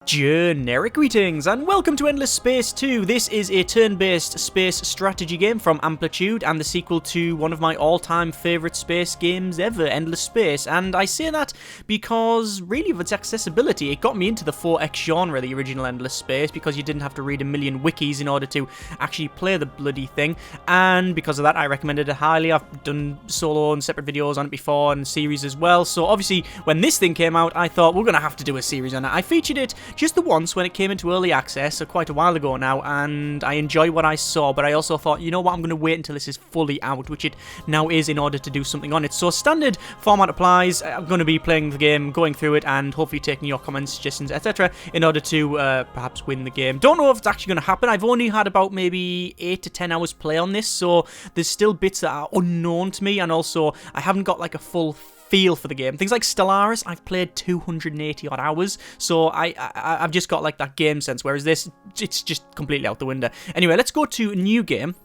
Generic greetings and welcome to Endless Space 2. This is a turn-based space strategy game from Amplitude and the sequel to one of my all-time favourite space games ever, Endless Space. And I say that because, really, of its accessibility. It got me into the 4X genre, the original Endless Space, because you didn't have to read a million wikis in order to actually play the bloody thing. And because of that, I recommended it highly. I've done solo and separate videos on it before and series as well. So obviously, when this thing came out, I thought, we're going to have to do a series on it. I featured it just the once when it came into early access, so quite a while ago now, and I enjoy what I saw, but I also thought, you know what, I'm going to wait until this is fully out, which it now is, in order to do something on it. So standard format applies. I'm going to be playing the game, going through it, and hopefully taking your comments, suggestions, etc. in order to perhaps win the game. Don't know if it's actually going to happen. I've only had about maybe 8 to 10 hours play on this, so there's still bits that are unknown to me, and also I haven't got like a full feel for the game. Things like Stellaris, I've played 280 odd hours, so I've just got like that game sense, whereas this, it's just completely out the window. Anyway, let's go to new game.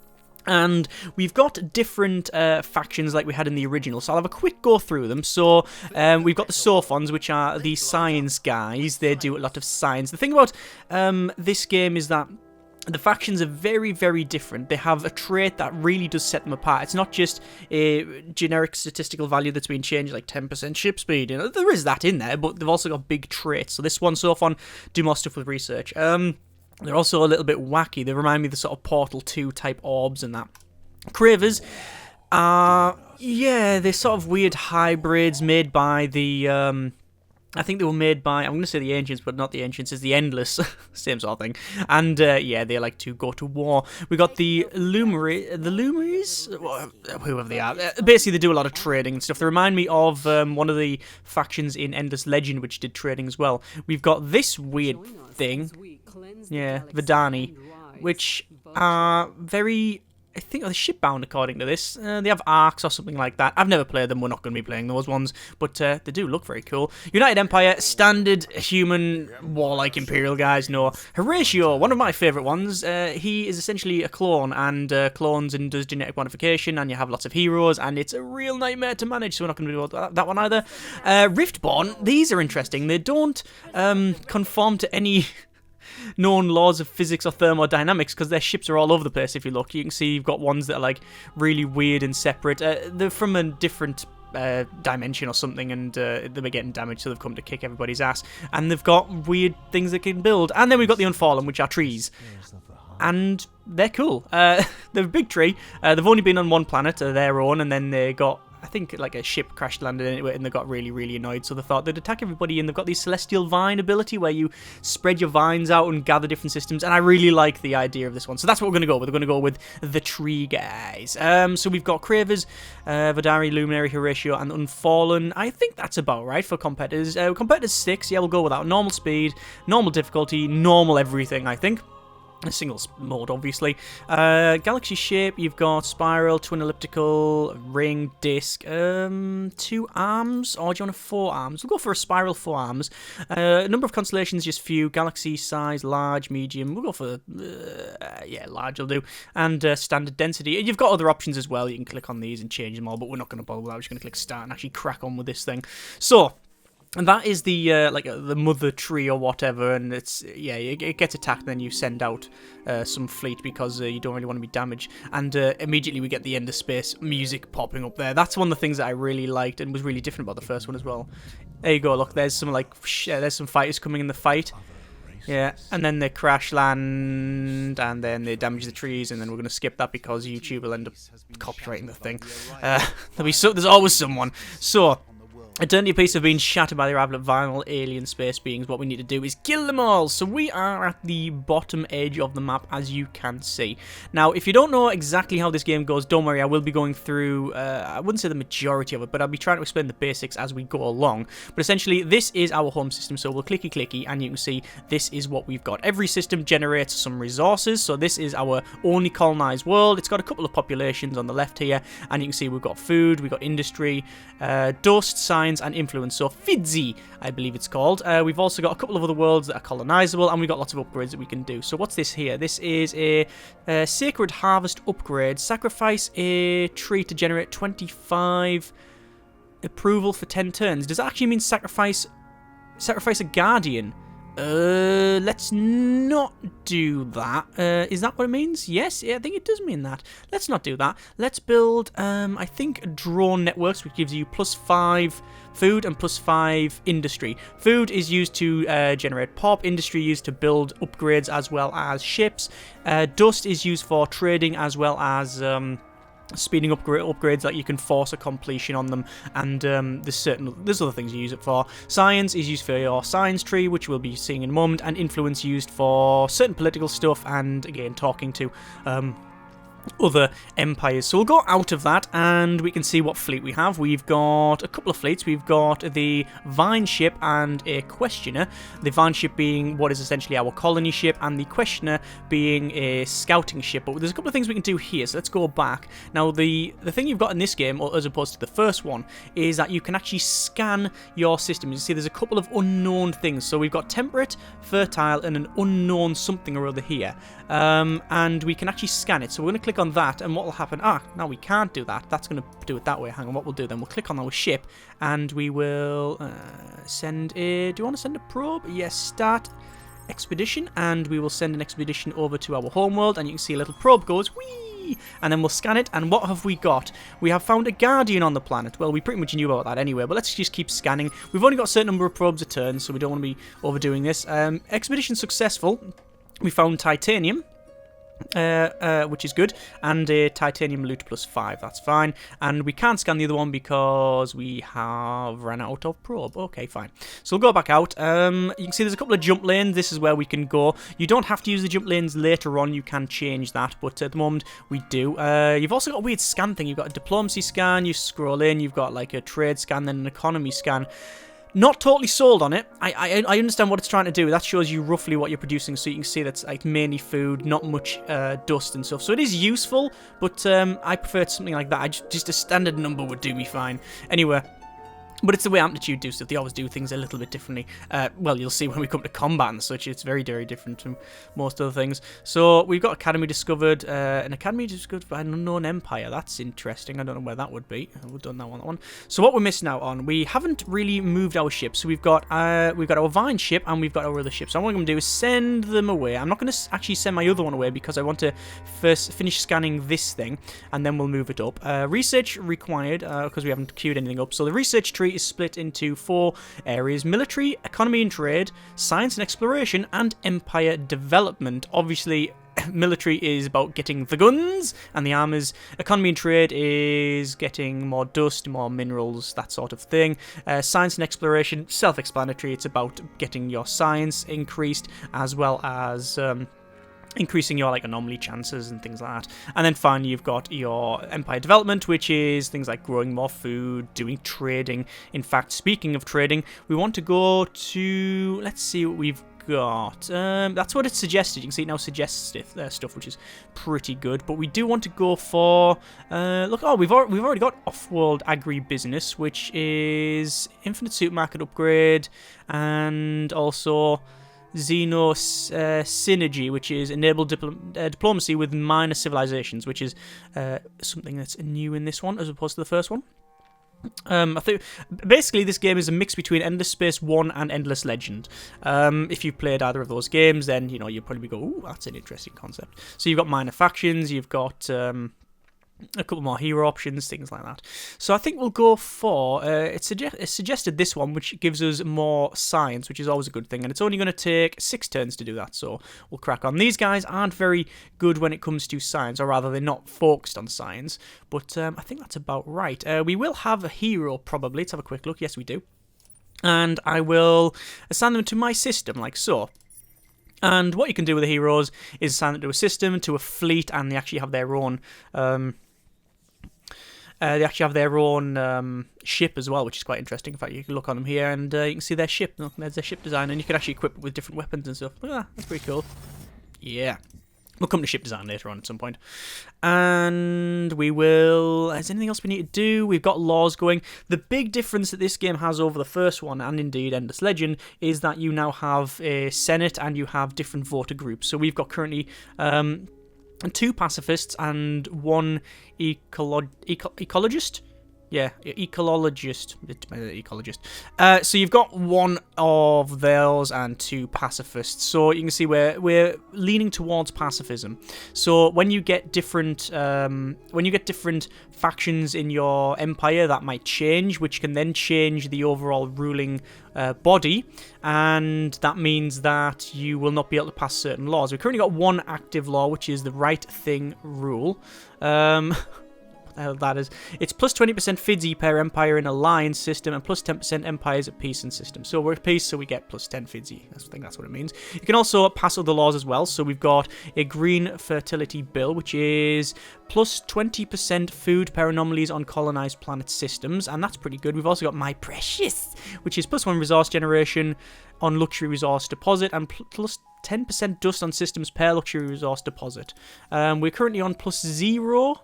And we've got different factions like we had in the original, so I'll have a quick go through them. So we've got the Sophons, which are the science guys. They do a lot of science. The thing about this game is that the factions are very, very different. They have a trait that really does set them apart. It's not just a generic statistical value that's been changed, like 10% ship speed. You know, there is that in there, but they've also got big traits. So this one, Sophon, do more stuff with research. They're also a little bit wacky. They remind me of the sort of Portal 2 type orbs and that. Cravers are, yeah, they're sort of weird hybrids made by the... I think they were made by, I'm going to say the Ancients, but not the Ancients, it's the Endless, same sort of thing. And, yeah, they like to go to war. We got the Luminaries, whoever they are. Basically, they do a lot of trading and stuff. They remind me of one of the factions in Endless Legend, which did trading as well. We've got this weird thing, yeah, Vidani, which are very... I think they're shipbound according to this. They have arcs or something like that. I've never played them. We're not going to be playing those ones. But they do look very cool. United Empire, standard human warlike imperial guys. No. Horatio, one of my favourite ones. He is essentially a clone and clones and does genetic modification. And you have lots of heroes. And it's a real nightmare to manage. So we're not going to do that one either. Riftborn, these are interesting. They don't conform to any... known laws of physics or thermodynamics, because their ships are all over the place. If you look, you can see you've got ones that are like really weird and separate. They're from a different dimension or something, and they're getting damaged, so they've come to kick everybody's ass. And they've got weird things they can build. And then we've got the Unfallen, which are trees. And they're cool. They're a big tree. They've only been on one planet, their own, and then they got... I think like a ship crashed landed into it and they got really, really annoyed. So they thought they'd attack everybody, and they've got the Celestial Vine ability where you spread your vines out and gather different systems. And I really like the idea of this one. So that's what we're going to go with. We're going to go with the tree guys. So we've got Cravers, Vidari, Luminary, Horatio, and Unfallen. I think that's about right for competitors. Competitors 6, yeah, we'll go with that. Normal speed, normal difficulty, normal everything, I think. A single mode, obviously. Galaxy shape, you've got spiral, twin elliptical, ring, disc, 2 arms, or do you want 4 arms? We'll go for a spiral 4 arms. Number of constellations, just few. Galaxy size, large, medium. We'll go for, yeah, large will do. And standard density. You've got other options as well. You can click on these and change them all, but we're not going to bother with that. We're just going to click start and actually crack on with this thing. So... and that is the like the mother tree or whatever, and it's yeah, it gets attacked, and then you send out some fleet because you don't really want to be damaged. And immediately we get the end of space music popping up there. That's one of the things that I really liked and was really different about the first one as well. There you go. Look, there's some like there's some fighters coming in the fight. Yeah, and then they crash land, and then they damage the trees, and then we're going to skip that because YouTube will end up copyrighting the thing. There's always someone. So. Eternity Peace have been shattered by the arrival of viral alien space beings. What we need to do is kill them all. So we are at the bottom edge of the map, as you can see. Now, if you don't know exactly how this game goes, don't worry, I will be going through, I wouldn't say the majority of it, but I'll be trying to explain the basics as we go along. But essentially, this is our home system, so we'll clicky, and you can see this is what we've got. Every system generates some resources, so this is our only colonized world. It's got a couple of populations on the left here, and you can see we've got food, we've got industry, dust, science, and influence, so Fidzi, I believe it's called. We've also got a couple of other worlds that are colonizable, and we've got lots of upgrades that we can do. So what's this here? This is a Sacred Harvest upgrade. Sacrifice a tree to generate 25 approval for 10 turns. Does that actually mean sacrifice a guardian? Let's not do that. Is that what it means? Yes, yeah, I think it does mean that. Let's not do that. Let's build, I think, drone networks, which gives you +5 food and +5 industry. Food is used to generate pop, industry used to build upgrades as well as ships. Dust is used for trading as well as speeding up upgrades that you can force a completion on them, and there's other things you use it for. Science is used for your science tree, which we'll be seeing in a moment, and influence used for certain political stuff, and again talking to other empires. So we'll go out of that and we can see what fleet we have. We've got a couple of fleets. We've got the Vine ship and a Questioner. The Vine ship being what is essentially our colony ship, and the Questioner being a scouting ship. But there's a couple of things we can do here, so let's go back. Now the thing you've got in this game, as opposed to the first one, is that you can actually scan your system. You see there's a couple of unknown things. So we've got temperate, fertile, and an unknown something or other here. And we can actually scan it. So we're going to click on that, and what will happen? No, we can't do that. That's going to do it that way. Hang on, what we'll do then, we'll click on our ship, and we will send a... Do you want to send a probe? Yes, start expedition, and we will send an expedition over to our homeworld, and you can see a little probe goes, whee! And then we'll scan it, and what have we got? We have found a Guardian on the planet. Well, we pretty much knew about that anyway, but let's just keep scanning. We've only got a certain number of probes a turn, so we don't want to be overdoing this. Expedition successful. We found titanium, which is good, and a titanium loot +5, that's fine. And we can't scan the other one because we have run out of probe. Okay, fine. So we'll go back out. You can see there's a couple of jump lanes. This is where we can go. You don't have to use the jump lanes later on. You can change that, but at the moment we do. You've also got a weird scan thing. You've got a diplomacy scan. You scroll in. You've got like a trade scan, then an economy scan. Not totally sold on it. I understand what it's trying to do. That shows you roughly what you're producing, so you can see that's like mainly food, not much dust and stuff. So it is useful, but I prefer something like that. Just a standard number would do me fine. Anyway. But it's the way Amplitude do stuff. They always do things a little bit differently. Well, you'll see when we come to combat and such. It's very, very different from most other things. So we've got Academy discovered. An Academy discovered by an unknown empire. That's interesting. I don't know where that would be. We've done that one. So what we're missing out on, we haven't really moved our ships. So we've got our Vine ship and we've got our other ship. So what I'm going to do is send them away. I'm not going to actually send my other one away because I want to first finish scanning this thing and then we'll move it up. Research required because we haven't queued anything up. So the research tree is split into 4 areas: military, economy and trade, science and exploration, and empire development. Obviously, military is about getting the guns and the armors. Economy and trade is getting more dust, more minerals, that sort of thing. Science and exploration, self-explanatory. It's about getting your science increased as well as increasing your anomaly chances and things like that. And then finally you've got your empire development, which is things like growing more food, doing trading. In fact, speaking of trading, we want to go to, let's see what we've got. That's what it suggested. You can see it now suggests stuff, which is pretty good. But we do want to go for we've already got off-world agribusiness, which is infinite supermarket upgrade, and also Xeno synergy, which is enable diplomacy with minor civilizations, which is something that's new in this one as opposed to the first one. I think basically this game is a mix between Endless Space 1 and Endless Legend. If you've played either of those games, then you'll probably go, "Ooh, that's an interesting concept." So you've got minor factions, you've got a couple more hero options, things like that. So I think we'll go for, it's suggested this one, which gives us more science, which is always a good thing, and it's only going to take 6 turns to do that, so we'll crack on. These guys aren't very good when it comes to science, or rather they're not focused on science, but I think that's about right. We will have a hero, probably. Let's have a quick look. Yes, we do. And I will assign them to my system, like so. And what you can do with the heroes is assign them to a system, to a fleet, and they actually have their own ship as well, which is quite interesting. In fact, you can look on them here, and you can see their ship. Look, there's their ship design, and you can actually equip it with different weapons and stuff. Look at that. That's pretty cool. Yeah. We'll come to ship design later on at some point. And we will... Is there anything else we need to do? We've got laws going. The big difference that this game has over the first one, and indeed Endless Legend, is that you now have a Senate and you have different voter groups. So we've got currently 2 pacifists and 1 ecologist. Yeah, ecologist. Ecologist. So you've got one of those and two pacifists. So you can see we're leaning towards pacifism. So when you get different factions in your empire, that might change, which can then change the overall ruling body, and that means that you will not be able to pass certain laws. We've currently got one active law, which is the right thing rule. That is, it's plus 20% FIDSI per empire in alliance system and plus 10% empires at peace and system. So we're at peace, so we get plus 10 FIDSI. I think that's what it means. You can also pass other laws as well. So we've got a green fertility bill, which is plus 20% food per anomalies on colonized planet systems, and that's pretty good. We've also got My Precious, which is plus 1 resource generation on luxury resource deposit and plus 10% dust on systems per luxury resource deposit. We're currently on plus 0.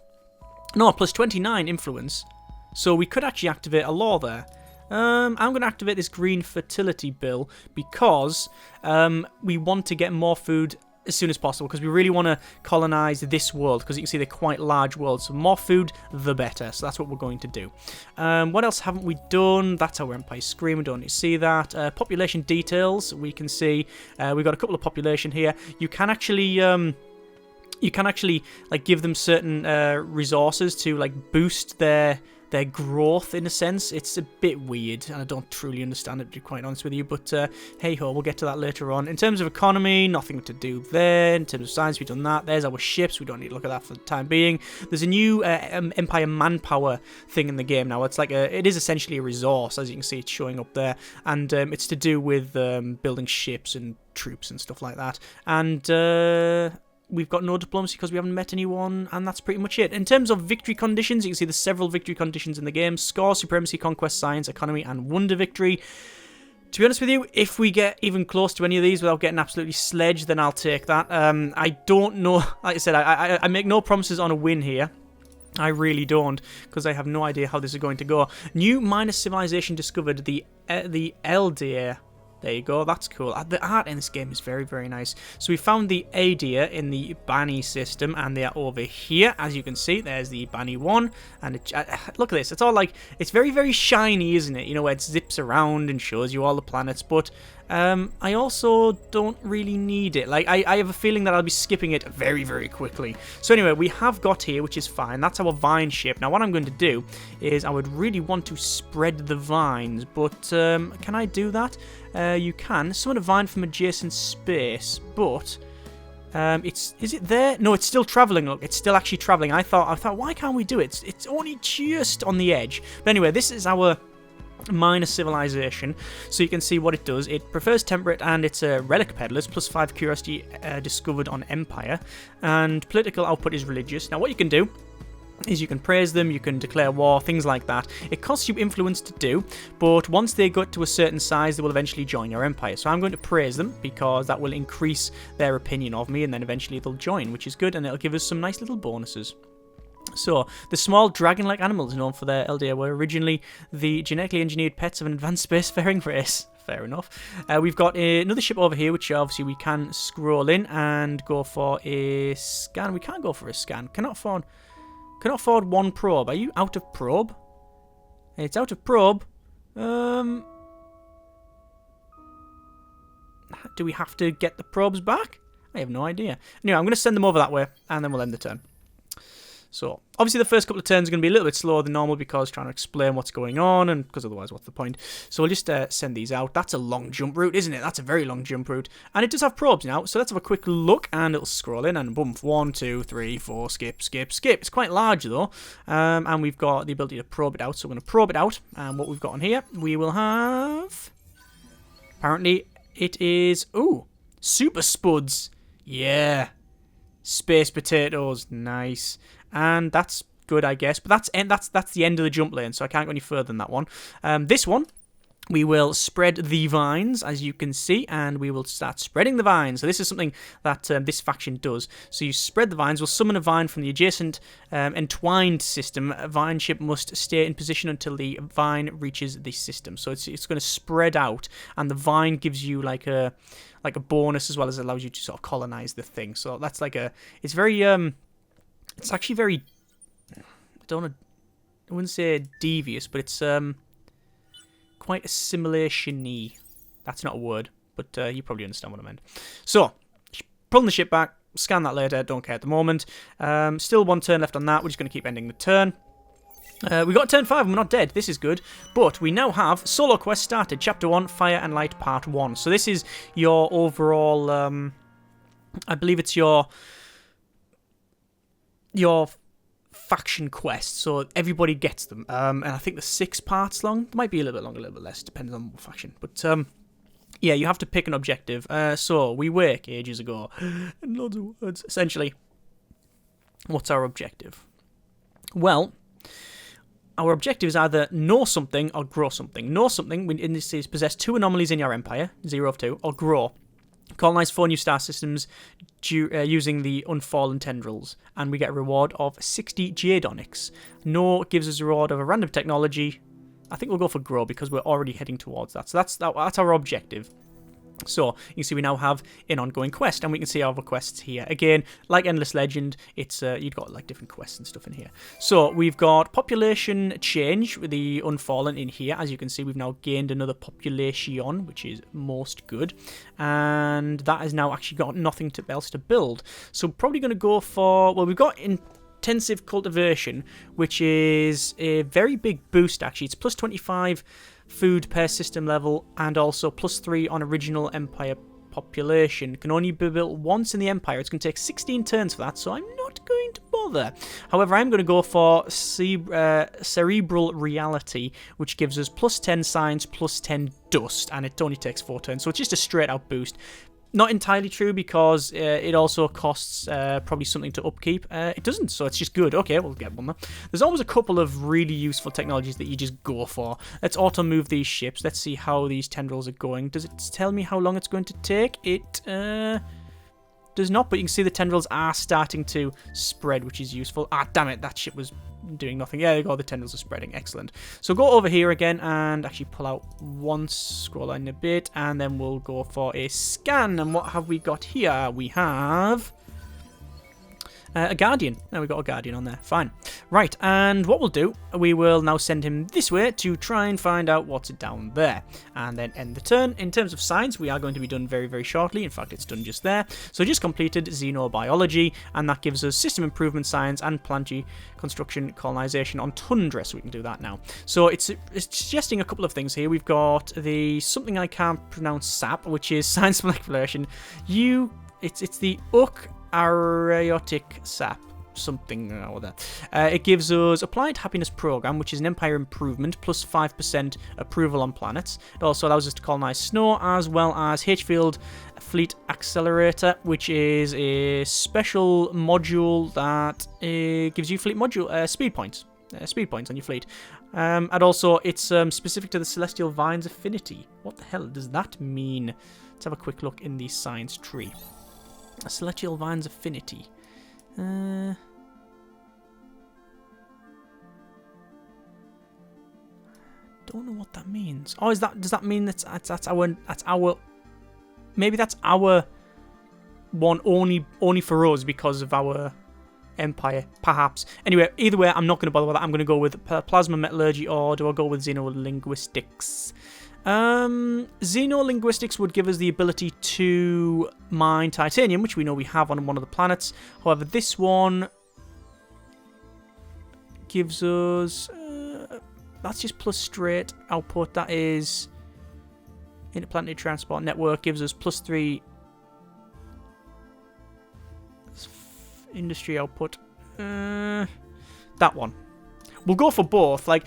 No, plus 29 influence. So we could actually activate a law there. I'm going to activate this green fertility bill because we want to get more food as soon as possible, because we really want to colonize this world, because you can see they're quite large worlds. So more food, the better. So that's what we're going to do. What else haven't we done? That's our empire screen. We don't need to see that. Population details. We can see we've got a couple of population here. You can actually like give them certain resources to like boost their growth in a sense. It's a bit weird and I don't truly understand it, to be quite honest with you, but hey ho, we'll get to that later on. In terms of economy, nothing to do there. In terms of science, we've done that. There's our ships. We don't need to look at that for the time being. There's a new empire manpower thing in the game now. It's like it is essentially a resource, as you can see. It's showing up there, and it's to do with building ships and troops and stuff like that. And we've got no diplomacy because we haven't met anyone, and that's pretty much it. In terms of victory conditions, you can see there's several victory conditions in the game. Score, supremacy, conquest, science, economy, and wonder victory. To be honest with you, if we get even close to any of these without getting absolutely sledged, then I'll take that. I don't know. Like I said, I make no promises on a win here. I really don't, because I have no idea how this is going to go. New minor civilization discovered, the Eldir. There you go, that's cool. The art in this game is very, very nice. So we found the Adir in the Bani system, and they are over here. As you can see, there's the Bani one. And look at this, it's all like, it's very, very shiny, isn't it? You know, where it zips around and shows you all the planets. But I also don't really need it. Like, I have a feeling that I'll be skipping it very, very quickly. So anyway, we have got here, which is fine. That's our vine ship. Now, what I'm going to do is I would really want to spread the vines. But can I do that? You can summon a vine from adjacent space, but is it there? No, it's still traveling. Look, it's still actually traveling. I thought, why can't we do it? It's only just on the edge. But anyway, this is our minor civilization, so you can see what it does. It prefers temperate, and it's a relic peddlers, plus 5 curiosity discovered on empire, and political output is religious. Now, what you can do is you can praise them, you can declare war, things like that. It costs you influence to do, but once they get to a certain size, they will eventually join your empire. So I'm going to praise them, because that will increase their opinion of me, and then eventually they'll join, which is good, and it'll give us some nice little bonuses. So, the small dragon-like animals known for their LDA were originally the genetically engineered pets of an advanced spacefaring race. Fair enough. We've got another ship over here, which obviously we can scroll in and go for a scan. We can't go for a scan. Cannot afford one probe. Are you out of probe? It's out of probe. Do we have to get the probes back? I have no idea. Anyway, I'm going to send them over that way, and then we'll end the turn. So, obviously the first couple of turns are going to be a little bit slower than normal, because trying to explain what's going on, and because otherwise what's the point? So we'll just send these out. That's a long jump route, isn't it? That's a very long jump route. And it does have probes now, so let's have a quick look, and it'll scroll in, and boom, 1, 2, 3, 4, skip, skip, skip. It's quite large though, and we've got the ability to probe it out, so we're going to probe it out, and what we've got on here, we will have, apparently it is, ooh, super spuds. Yeah. Space potatoes, nice. And that's good, I guess. But that's the end of the jump lane, so I can't go any further than that one. This one, we will spread the vines, as you can see, and we will start spreading the vines. So this is something that this faction does. So you spread the vines. We'll summon a vine from the adjacent entwined system. A vine ship must stay in position until the vine reaches the system. So it's going to spread out, and the vine gives you like a bonus, as well as it allows you to sort of colonize the thing. So that's like it's very it's actually very, I don't know, I wouldn't say devious, but it's quite assimilation-y. That's not a word, but you probably understand what I meant. So, pulling the ship back, scan that later, don't care at the moment. Still 1 turn left on that, we're just going to keep ending the turn. We got turn 5 and we're not dead, this is good. But we now have Solo Quest started, Chapter 1, Fire and Light Part 1. So this is your overall, I believe it's your faction quest, so everybody gets them. And I think they're 6 parts long. It might be a little bit longer, a little bit less, depending on what faction. But yeah, you have to pick an objective. So we wake ages ago, and loads of words. Essentially, what's our objective? Well, our objective is either know something or grow something. Know something, in this case, possess 2 anomalies in your empire, 0 of 2, or grow. Colonize 4 new star systems using the Unfallen Tendrils, and we get a reward of 60 Jade Onyx. No gives us a reward of a random technology. I think we'll go for grow because we're already heading towards that. So that's our objective. So you can see we now have an ongoing quest, and we can see our other quests here. Again, like Endless Legend, it's you've got like different quests and stuff in here. So we've got population change with the Unfallen in here. As you can see, we've now gained another population, which is most good, and that has now actually got nothing else to build. So probably going to go for, well, we've got intensive cultivation, which is a very big boost actually. It's plus 25 food per system level, and also plus 3 on original empire population. Can only be built once in the empire. It's going to take 16 turns for that, so I'm not going to bother. However, I'm going to go for cerebral reality, which gives us plus 10 science, plus 10 dust, and it only takes 4 turns, so it's just a straight out boost. Not entirely true, because it also costs probably something to upkeep. It doesn't, so it's just good. Okay, we'll get one more. There's always a couple of really useful technologies that you just go for. Let's auto-move these ships. Let's see how these tendrils are going. Does it tell me how long it's going to take? It does not, but you can see the tendrils are starting to spread, which is useful. Ah, damn it, that ship was doing nothing. Yeah, there you go, the tendrils are spreading. Excellent. So go over here again and actually pull out one scroll line a bit, and then we'll go for a scan. And what have we got here? We have a Guardian. Now we've got a Guardian on there. Fine. Right, and what we'll do, we will now send him this way to try and find out what's down there, and then end the turn. In terms of science, we are going to be done very, very shortly. In fact, it's done just there. So just completed Xenobiology, and that gives us System Improvement Science and Planetary Construction Colonization on Tundra, so we can do that now. So it's suggesting a couple of things here. We've got the something I can't pronounce, SAP, which is Science Exploration. It's the Areotic Sap, something or that. It gives us Applied Happiness Program, which is an empire improvement, plus 5% approval on planets. It also allows us to colonize snow, as well as H-Field Fleet Accelerator, which is a special module that gives you fleet module speed points on your fleet. And also, it's specific to the Celestial Vines Affinity. What the hell does that mean? Let's have a quick look in the science tree. Celestial Vines Affinity. Don't know what that means. Oh, does that mean that's our maybe that's our one only for us because of our empire, perhaps. Anyway, either way, I'm not going to bother with that. I'm going to go with plasma metallurgy, or do I go with xenolinguistics? Xenolinguistics would give us the ability to mine titanium, which we know we have on one of the planets. However, this one gives us that's just plus straight output. That is interplanetary transport network, gives us plus 3 industry output. That one. We'll go for both. Like,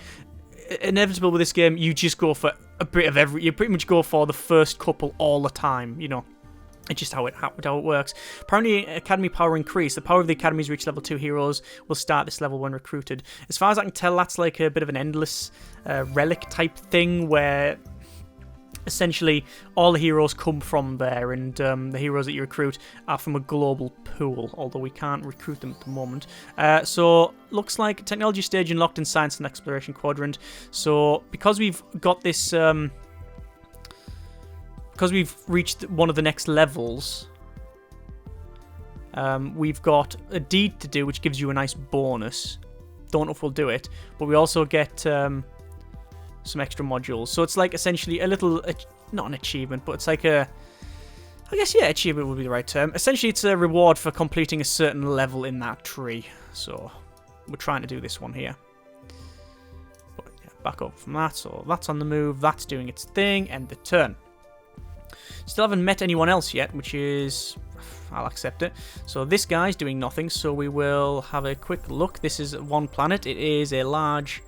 inevitable with this game, you just go for a bit of every. You pretty much go for the first couple all the time. You know, it's just how it works. Apparently, Academy power increase. The power of the Academy's reached level 2 heroes will start this level when recruited. As far as I can tell, that's like a bit of an endless relic type thing where essentially all the heroes come from there, and the heroes that you recruit are from a global pool, although we can't recruit them at the moment. So looks like technology stage unlocked in science and exploration quadrant. So because we've got this because we've reached one of the next levels, we've got a deed to do, which gives you a nice bonus Don't know if we'll do it. But we also get some extra modules. So it's like essentially a little, not an achievement, but it's like a, I guess, yeah, achievement would be the right term. Essentially, it's a reward for completing a certain level in that tree. So we're trying to do this one here. But yeah, back up from that. So that's on the move. That's doing its thing. End the turn. Still haven't met anyone else yet, which is... I'll accept it. So this guy's doing nothing, so we will have a quick look. This is one planet. It is a large...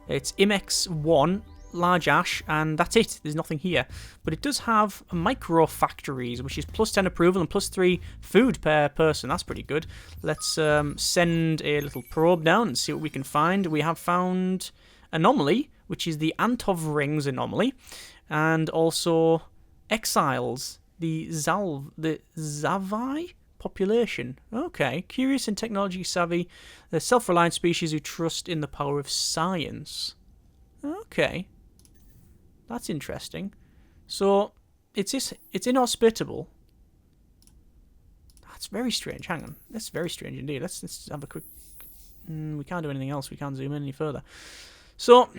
It's Imex-1, large ash, and that's it. There's nothing here. But it does have micro factories, which is plus 10 approval and plus 3 food per person. That's pretty good. Let's send a little probe down and see what we can find. We have found anomaly, which is the Antov Rings anomaly, and also exiles, the Zavai population. Okay, curious and technology savvy. They're self-reliant species who trust in the power of science. Okay. That's interesting. So, it's inhospitable. That's very strange. Hang on. That's very strange indeed. Let's have a quick... we can't do anything else. We can't zoom in any further. So,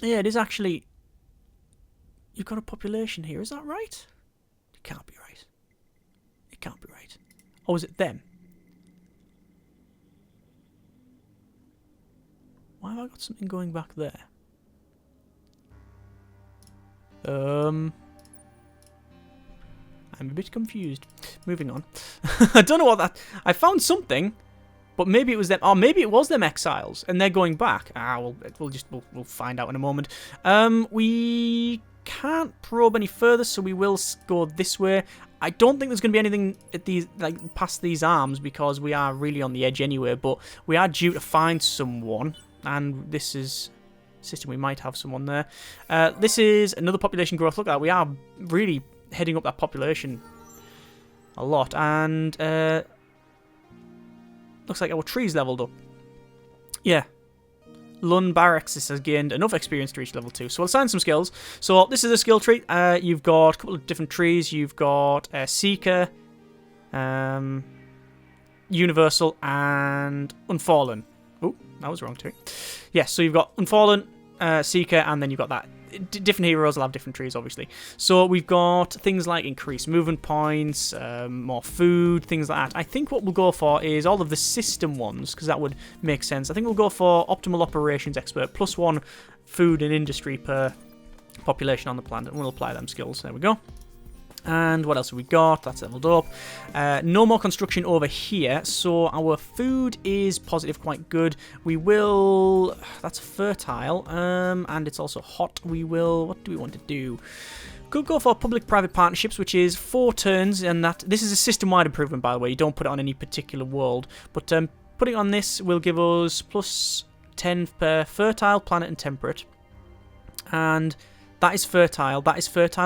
yeah, it is actually... You've got a population here. Is that right? It can't be right. It can't be right. Or is it them? Why have I got something going back there? I'm a bit confused. Moving on. I don't know what that... I found something, but maybe it was them. Or maybe it was them exiles, and they're going back. We'll find out in a moment. We can't probe any further, so we will go this way. I don't think there's going to be anything at these, like, past these arms, because we are really on the edge anyway. But we are due to find someone, and this is... system, we might have someone there. This is another population growth. Look at that, we are really heading up that population a lot, and looks like our tree's leveled up. Yeah, Lun Barracks has gained enough experience to reach level 2, so we'll assign some skills. So this is a skill tree. You've got a couple of different trees. You've got Seeker, Universal, and Unfallen. Oh, that was wrong too. Yes, so you've got Unfallen, Seeker, and then you've got that. Different heroes will have different trees, obviously. So we've got things like increased movement points, more food, things like that. I think what we'll go for is all of the system ones, because that would make sense. I think we'll go for Optimal Operations Expert, plus 1 food and industry per population on the planet, and we'll apply them skills. There we go. And what else have we got? That's leveled up. No more construction over here, so our food is positive, quite good. We will... That's fertile, and it's also hot. We will... What do we want to do? Could go for public-private partnerships, which is 4 turns, and that... This is a system-wide improvement, by the way. You don't put it on any particular world. But putting on this will give us plus 10 per fertile, planet, and temperate. And... That is fertile,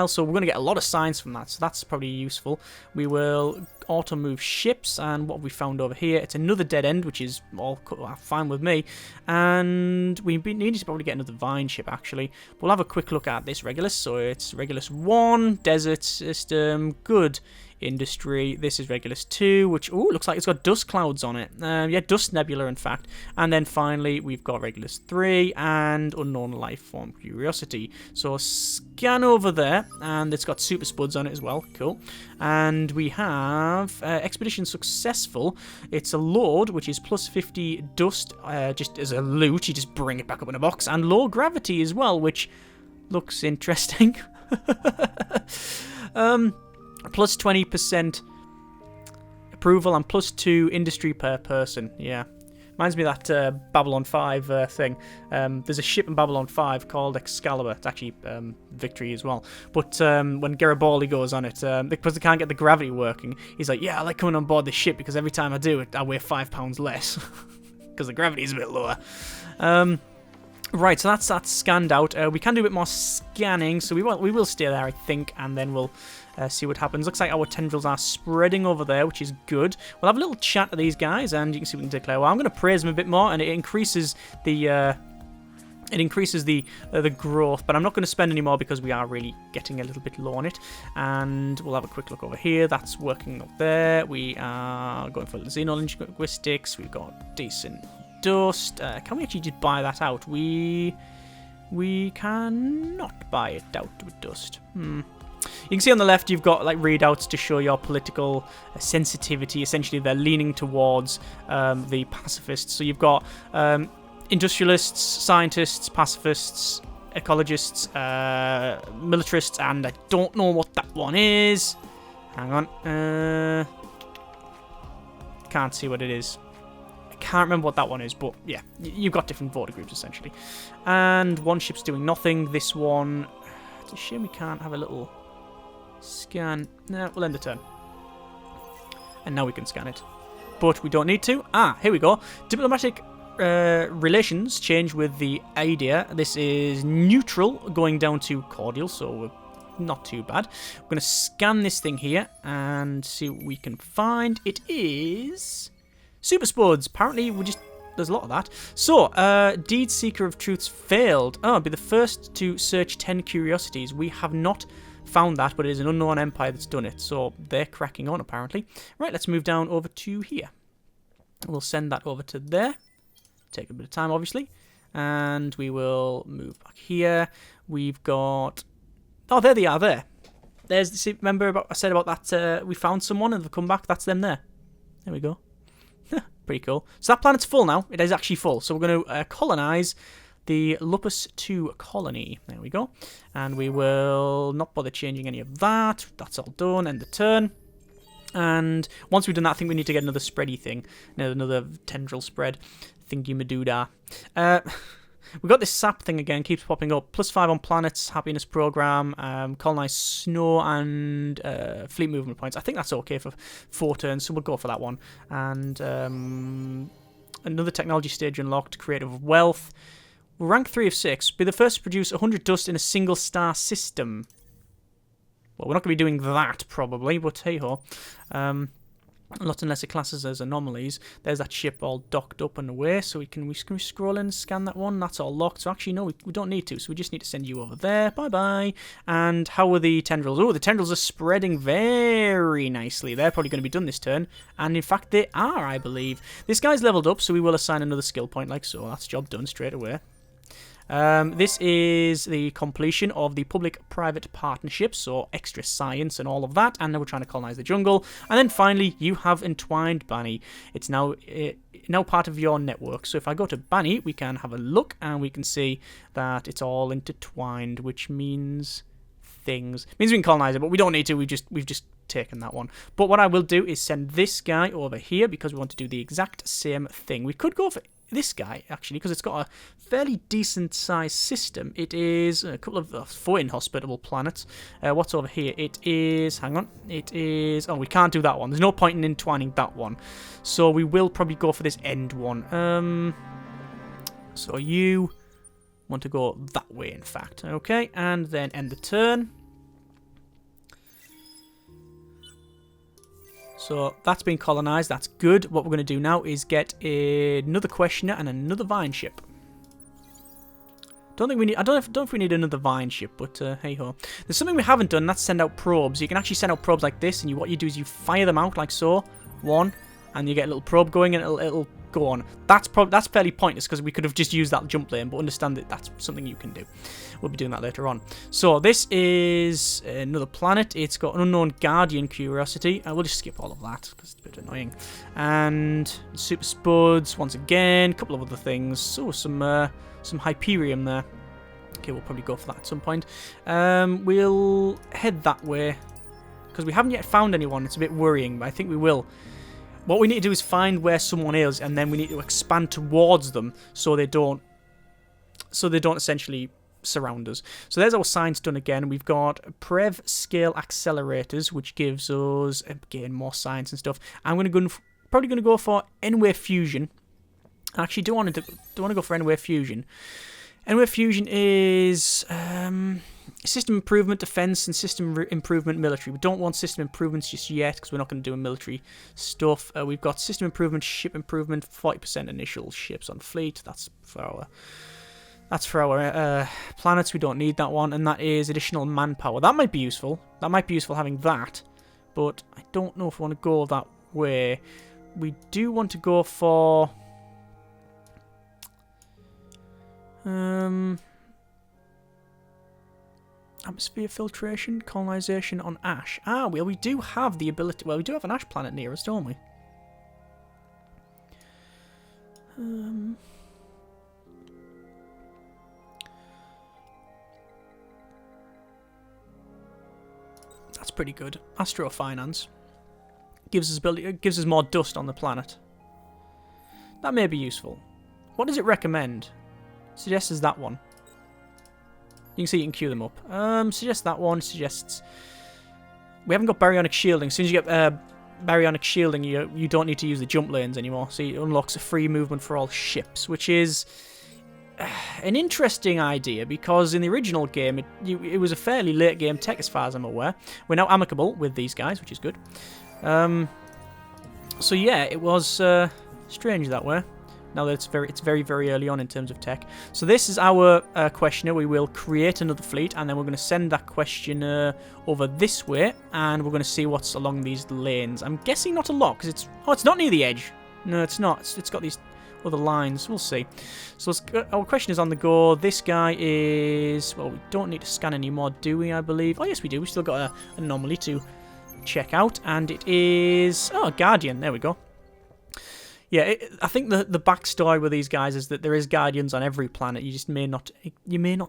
so we're going to get a lot of science from that, so that's probably useful. We will auto-move ships, and what have we found over here? It's another dead end, which is all fine with me, and we need to probably get another vine ship, actually. We'll have a quick look at this Regulus, so it's Regulus 1, desert system, good. Industry. This is Regulus 2, which, ooh, looks like it's got dust clouds on it. Yeah, dust nebula, in fact. And then finally, we've got Regulus 3 and Unknown Life Form Curiosity. So scan over there, and it's got super spuds on it as well. Cool. And we have Expedition Successful. It's a load, which is plus 50 dust, just as a loot. You just bring it back up in a box. And low gravity as well, which looks interesting. Plus 20% approval and plus 2 industry per person. Yeah. Reminds me of that Babylon 5 thing. There's a ship in Babylon 5 called Excalibur. It's actually Victory as well. But when Garibaldi goes on it, because they can't get the gravity working, he's like, yeah, I like coming on board this ship because every time I do it, I weigh 5 pounds less. Because the gravity is a bit lower. Right, so that's scanned out. We can do a bit more scanning, so we will stay there, I think, and then we'll see what happens. Looks like our tendrils are spreading over there, which is good. We'll have a little chat to these guys, and you can see what we can declare. Well, I'm going to praise them a bit more, and it increases the growth, but I'm not going to spend any more because we are really getting a little bit low on it. And we'll have a quick look over here. That's working up there. We are going for xenolinguistics. We've got decent dust. Can we actually just buy that out? We cannot buy it out with dust. You can see on the left you've got like readouts to show your political sensitivity. Essentially, they're leaning towards the pacifists. So you've got industrialists, scientists, pacifists, ecologists, militarists, and I don't know what that one is. Hang on. Can't see what it is. I can't remember what that one is, but yeah, you've got different voter groups essentially. And one ship's doing nothing. This one, it's a shame we can't have a little scan. No, we'll end the turn. And now we can scan it. But we don't need to. Here we go. Diplomatic relations change with the idea. This is neutral going down to cordial, so we're not too bad. We're going to scan this thing here and see what we can find. It is super spuds. Apparently, there's a lot of that. So, Deed Seeker of Truths failed. Oh, be the first to search 10 curiosities. We have not found that, but it is an unknown empire that's done it. So, they're cracking on, apparently. Right, let's move down over to here. We'll send that over to there. Take a bit of time, obviously. And we will move back here. We've got... Oh, there they are, there. See, remember I said about that, we found someone and they've come back? That's them there. There we go. Pretty cool. So that planet's full now. It is actually full. So we're going to colonize the Lupus 2 colony. There we go. And we will not bother changing any of that. That's all done. End the turn. And once we've done that, I think we need to get another spready thing. Another tendril spread. Thingy-madoodah. We've got this sap thing again, keeps popping up. +5 on planets, happiness program, colonized snow, and fleet movement points. I think that's okay for 4 turns, so we'll go for that one. And another technology stage unlocked, creative wealth. We're rank 3 of 6. Be the first to produce 100 dust in a single star system. Well, we're not going to be doing that, probably, but hey-ho. Lots and lesser classes as anomalies. There's that ship all docked up and away, so can we scroll in and scan that one? That's all locked, so actually no, we don't need to, so we just need to send you over there. Bye-bye. And how are the tendrils? Oh, the tendrils are spreading very nicely. They're probably going to be done this turn, and in fact they are, I believe. This guy's leveled up, so we will assign another skill point like so. That's job done straight away. This is the completion of the public-private partnership, so extra science and all of that, and now we're trying to colonize the jungle. And then finally, you have entwined Banny. It's now part of your network. So if I go to Banny, we can have a look, and we can see that it's all intertwined, which means things. It means we can colonize it, but we don't need to. We've just taken that one. But what I will do is send this guy over here because we want to do the exact same thing. We could go for this guy, actually, because it's got a fairly decent-sized system. It is a couple of 4 inhospitable planets. What's over here? It is... Hang on. It is... Oh, we can't do that one. There's no point in entwining that one. So we will probably go for this end one. So you want to go that way, in fact. Okay, and then end the turn. So that's been colonized. That's good. What we're going to do now is get another questioner and another vine ship. Don't think we need. I don't know if we need another vine ship, but hey ho. There's something we haven't done. That's send out probes. You can actually send out probes like this, and what you do is you fire them out like so. One, and you get a little probe going, and it'll go on. That's fairly pointless because we could have just used that jump lane, but understand that that's something you can do. We'll be doing that later on. So this is another planet. It's got an unknown guardian curiosity. We'll just skip all of that because it's a bit annoying. And super spuds once again. A couple of other things. So some Hyperium there. Okay, we'll probably go for that at some point. We'll head that way because we haven't yet found anyone. It's a bit worrying, but I think we will. What we need to do is find where someone is, and then we need to expand towards them so they don't essentially surround us. So there's our science done again. We've got Prev scale accelerators, which gives us again more science and stuff. I'm probably going to go for N-wave fusion. I actually do want to go for N-wave fusion. N-wave fusion is system improvement, defense, and system improvement military. We don't want system improvements just yet because we're not going to do military stuff. We've got system improvement, ship improvement, 40% initial ships on fleet. That's for our planets. We don't need that one, and that is additional manpower. That might be useful. That might be useful having that, but I don't know if we want to go that way. We do want to go for Atmosphere filtration, colonization on ash. Ah, well, we do have the ability. Well, we do have an ash planet near us, don't we? That's pretty good. Astrofinance gives us ability. Gives us more dust on the planet. That may be useful. What does it recommend? Suggests is that one. You can see you can queue them up. Suggests that one. Suggests we haven't got baryonic shielding. As soon as you get baryonic shielding, you don't need to use the jump lanes anymore. So it unlocks a free movement for all ships, which is an interesting idea because in the original game it was a fairly late game tech as far as I'm aware. We're now amicable with these guys, which is good. So yeah, it was strange that way. Now that it's very, very early on in terms of tech. So this is our questioner. We will create another fleet, and then we're going to send that questioner over this way, and we're going to see what's along these lanes. I'm guessing not a lot, because it's not near the edge. No, it's not. It's got these other lines. We'll see. So our question is on the go. This guy is... Well, we don't need to scan anymore, do we, I believe? Oh, yes, we do. We've still got an anomaly to check out, and it is... Oh, Guardian. There we go. Yeah, I think the backstory with these guys is that there is Guardians on every planet. You just may not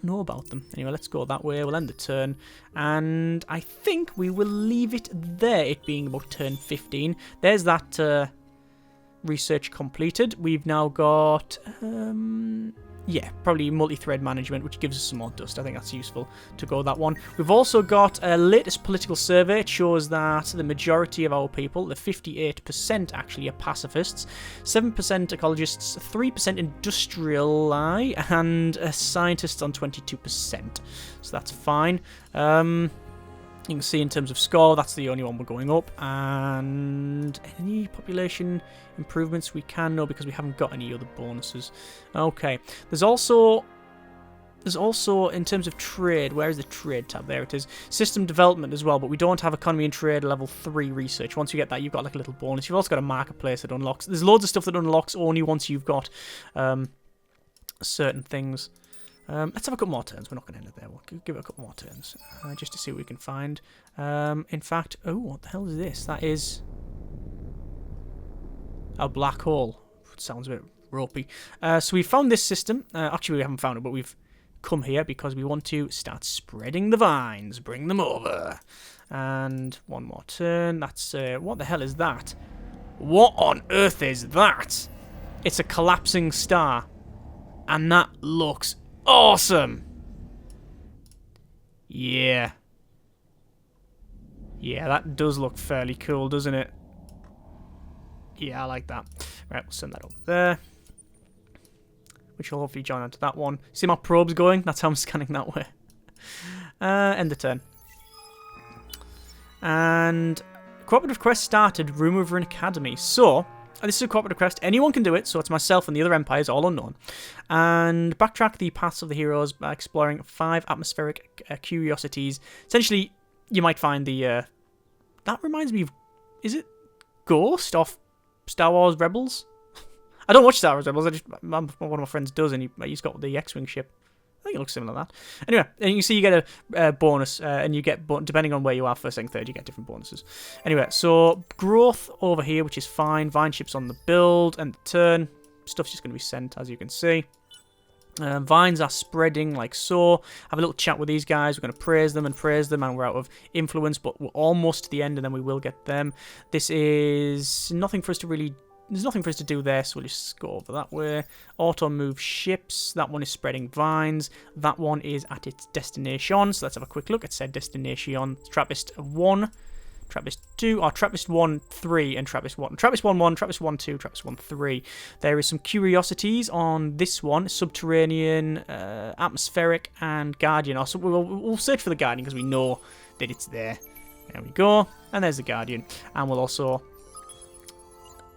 know about them. Anyway, let's go that way. We'll end the turn, and I think we will leave it there. It being about turn 15. There's that research completed. We've now got yeah, probably multi-thread management, which gives us some more dust. I think that's useful to go that one. We've also got a latest political survey. It shows that the majority of our people, the 58% actually, are pacifists, 7% ecologists, 3% industrial, and scientists on 22%. So that's fine. You can see in terms of score, that's the only one we're going up. And any population improvements we can know because we haven't got any other bonuses. Okay. There's also in terms of trade, where is the trade tab? There it is. System development as well, but we don't have economy and trade level 3 research. Once you get that, you've got like a little bonus. You've also got a marketplace that unlocks. There's loads of stuff that unlocks only once you've got certain things. Let's have a couple more turns. We're not going to end it there. We'll give it a couple more turns just to see what we can find. In fact, oh, what the hell is this? That is a black hole. Sounds a bit ropey. So we found this system. Actually, we haven't found it, but we've come here because we want to start spreading the vines. Bring them over. And one more turn. That's what the hell is that? What on earth is that? It's a collapsing star, and that looks awesome. Yeah, that does look fairly cool, doesn't it? Yeah, I like that. Right, we'll send that over there, which will hopefully join onto that one. See my probes going? That's how I'm scanning that way. End the turn. And cooperative quest started. Room over an academy. So this is a cooperative quest. Anyone can do it, so it's myself and the other empires, all unknown. And backtrack the paths of the heroes by exploring 5 atmospheric curiosities. Essentially, you might find the... that reminds me of... Is it Ghost off Star Wars Rebels? I don't watch Star Wars Rebels. One of my friends does, and he's got the X-Wing ship. I think it looks similar to that. Anyway, and you can see you get a bonus, and you get, depending on where you are, first, second, third, you get different bonuses. Anyway, so growth over here, which is fine. Vine ships on the build and the turn. Stuff's just going to be sent, as you can see. Vines are spreading like so. Have a little chat with these guys. We're going to praise them, and we're out of influence, but we're almost to the end, and then we will get them. This is nothing for us to really... There's nothing for us to do there, so we'll just go over that way. Auto move ships. That one is spreading vines. That one is at its destination. So let's have a quick look. It said destination. Trappist 1, Trappist 2, or Trappist 1, 3, and Trappist 1. Trappist 1, 1, Trappist 1, 2, Trappist 1, 3. There is some curiosities on this one. Subterranean, atmospheric, and Guardian. Also, we'll search for the Guardian because we know that it's there. There we go. And there's the Guardian. And we'll also...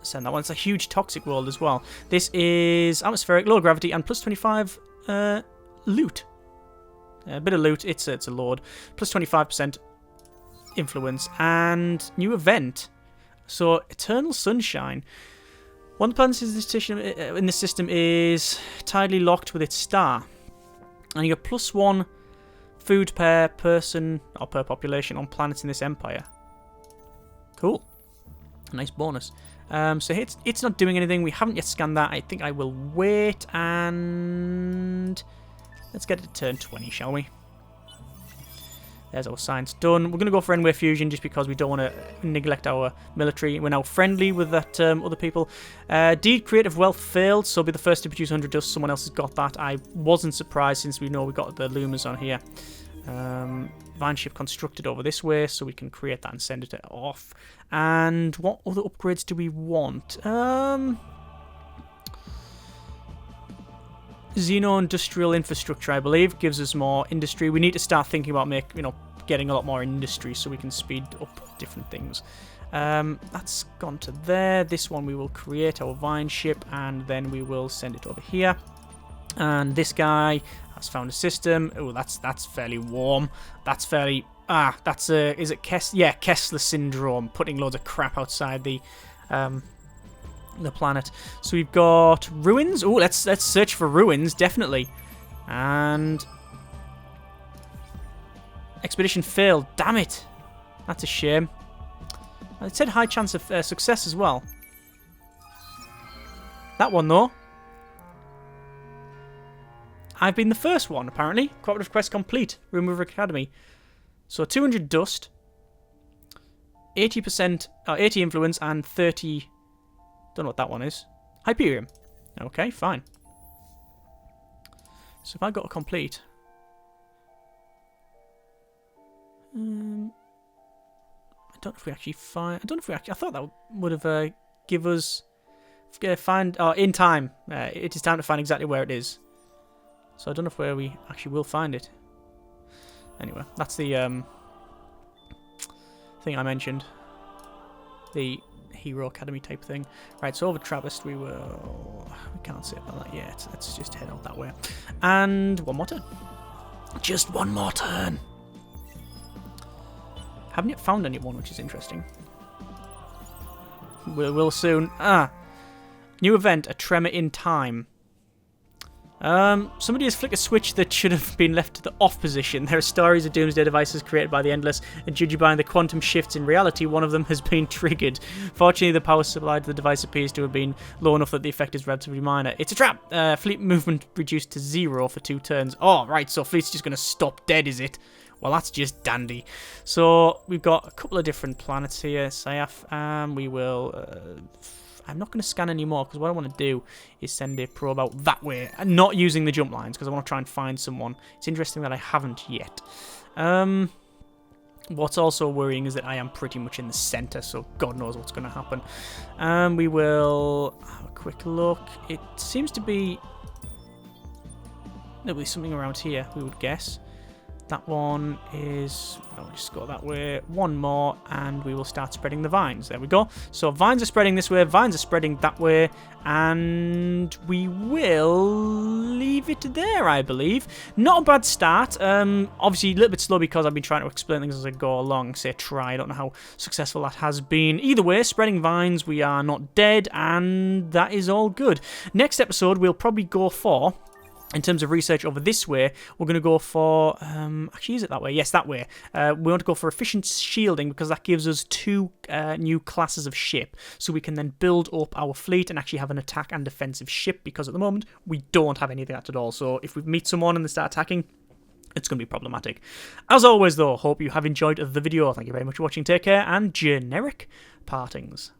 send that one. It's a huge toxic world as well. This is atmospheric, low gravity, and plus 25 loot. A bit of loot. It's a load. Plus 25% influence and new event. So Eternal Sunshine. One of the planets in this system is tidally locked with its star. And you get +1 food per person or per population on planets in this empire. Cool. A nice bonus. So it's not doing anything. We haven't yet scanned that. I think I will wait and let's get it to turn 20, shall we? There's our science done. We're going to go for N-Wave Fusion just because we don't want to neglect our military. We're now friendly with that other people. Deed Creative Wealth failed, so be the first to produce 100 dust. Someone else has got that. I wasn't surprised since we know we got the Lumas on here. Vine ship constructed over this way, so we can create that and send it off. And what other upgrades do we want? Xeno-industrial infrastructure, I believe, gives us more industry. We need to start thinking about getting a lot more industry so we can speed up different things. That's gone to there. This one we will create our vine ship, and then we will send it over here. And this guy has found a system. Oh, that's fairly warm. That's fairly is it Kessler syndrome, putting loads of crap outside the planet. So we've got ruins. Oh, let's search for ruins, definitely. And expedition failed. Damn it. That's a shame. It said high chance of success as well. That one though. I've been the first one, apparently. Cooperative quest complete. Remover Academy. So 200 dust, 80%, 80 influence, and 30. Don't know what that one is. Hyperium. Okay, fine. So if I got a complete, I don't know if we actually find. I don't know if we actually. I thought that would have give us find. Oh, in time. It is time to find exactly where it is. So I don't know where we actually will find it. Anyway, that's the thing I mentioned. The Hero Academy type thing. Right, so over Trappist we can't say about that yet. Let's just head out that way. And one more turn. Just one more turn. Haven't yet found anyone, which is interesting. We'll soon. New event, a tremor in time. Somebody has flicked a switch that should have been left to the off position. There are stories of doomsday devices created by the Endless, and judging by the quantum shifts in reality, one of them has been triggered. Fortunately, the power supply to the device appears to have been low enough that the effect is relatively minor. It's a trap! Fleet movement reduced to 0 for 2 turns. Oh, right, so fleet's just going to stop dead, is it? Well, that's just dandy. So, we've got a couple of different planets here. Sayaf, we will... I'm not going to scan anymore because what I want to do is send a probe out that way and not using the jump lines because I want to try and find someone. It's interesting that I haven't yet. What's also worrying is that I am pretty much in the center, so God knows what's going to happen. We will have a quick look. It seems to be... There'll be something around here, we would guess. That one is... I'll just go that way. One more, and we will start spreading the vines. There we go. So vines are spreading this way, vines are spreading that way, and we will leave it there, I believe. Not a bad start. Obviously, a little bit slow because I've been trying to explain things as I go along. Say try. I don't know how successful that has been. Either way, spreading vines, we are not dead, and that is all good. Next episode, we'll probably go for... In terms of research over this way, we're going to go for... actually, is it that way? Yes, that way. We want to go for efficient shielding because that gives us 2 new classes of ship. So we can then build up our fleet and actually have an attack and defensive ship because at the moment, we don't have any of that at all. So if we meet someone and they start attacking, it's going to be problematic. As always, though, hope you have enjoyed the video. Thank you very much for watching. Take care and generic partings.